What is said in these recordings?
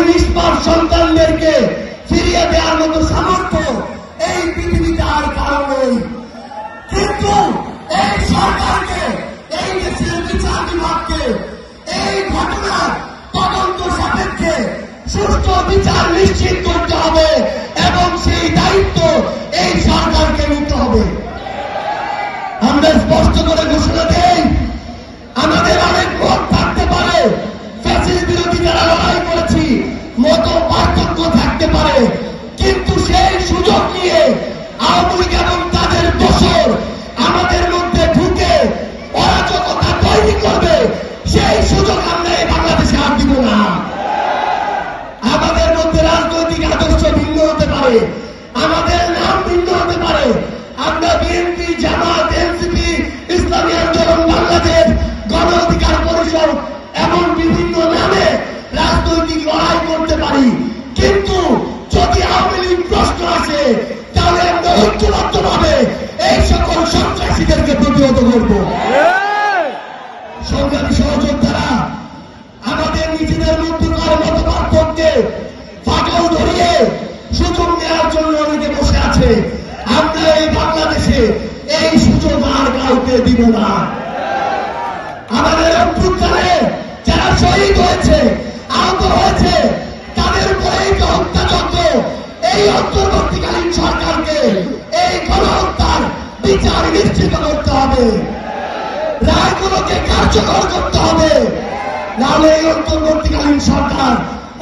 নিষ্পাপ সন্তানদেরকে ফিরিয়ে দেওয়ার মতো সামর্থ্য এই পৃথিবীতে আর কারো নেই। কিন্তু এই সরকারকে, এই দেশের বিচার বিভাগকে এই ঘটনার তদন্ত সাপেক্ষে সুষ্ঠু বিচার নিশ্চিত করতে হবে এবং সেই দায়িত্ব এই সরকারকে নিতে হবে। আমরা স্পষ্ট করে ঘোষণা দেই, আমাদের অনেক মত থাকতে পারে, ফ্যাসিস্ট বিরোধী যারা লড়াই করেছি মত পার্থক্য থাকতে পারে, কিন্তু সেই সুযোগ নিয়ে আওয়ামী লীগ এবং তাদের দোসর আমাদের মধ্যে ঢুকে অরাজকতা তৈরি করবে, সেই সুযোগ আমরা এই বাংলাদেশে আর দিব না। আমাদের মধ্যে রাজনৈতিক আদর্শ ভিন্ন হতে পারে, আমাদের নাম ভিন্ন হতে পারে, আমরা বিএনপি, জামাত, এনসিপি, ইসলামী আন্দোলন বাংলাদেশ, গণ অধিকার পরিষদ এমন বিভিন্ন নামে রাজনৈতিক লড়াই করতে পারি, কিন্তু যদি আওয়ামী লীগ প্রশ্ন আসে তাহলে আমরা ঐক্যবদ্ধভাবে এই সকল সন্ত্রাসীদেরকে প্রতিহত করব। সংগ্রামী সহযোদ্ধারা, আমাদের নিজেদের মধ্যকার মত পার্থক্যে ফাটল ধরিয়ে সুযোগ নেওয়ার জন্য অনেকে বসে আছে। আমরা এই বাংলাদেশে এই সুযোগ আর কাউকে দিব না। আমাদের অভ্যুত্থানে যারা শহীদ হয়েছে, আহত হয়েছে, তাদের উপরে এই যে হত্যাযজ্ঞ, এই অন্তর্বর্তীকালীন সরকারকে এই গণহত্যার বিচার নিশ্চিত করতে হবে, রায়গুলোকে কার্যকর করতে হবে। নাহলে এই অন্তর্বর্তীকালীন সরকার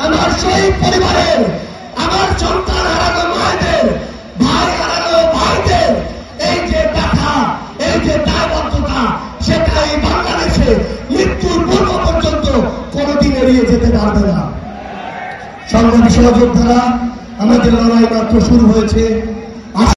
আমার শহীদ পরিবারের, আমার সন্তান হারানো মায়েদের, ভাই হারানো ভাইদের এই যে ব্যথা, এই যে দায়বদ্ধতা, সেটা এই বাংলাদেশে মৃত্যুর পূর্ব পর্যন্ত কোনদিন এড়িয়ে যেতে পারবে না। সংগ্রামী সহযোদ্ধারা, আমাদের লড়াই মাত্র শুরু হয়েছে।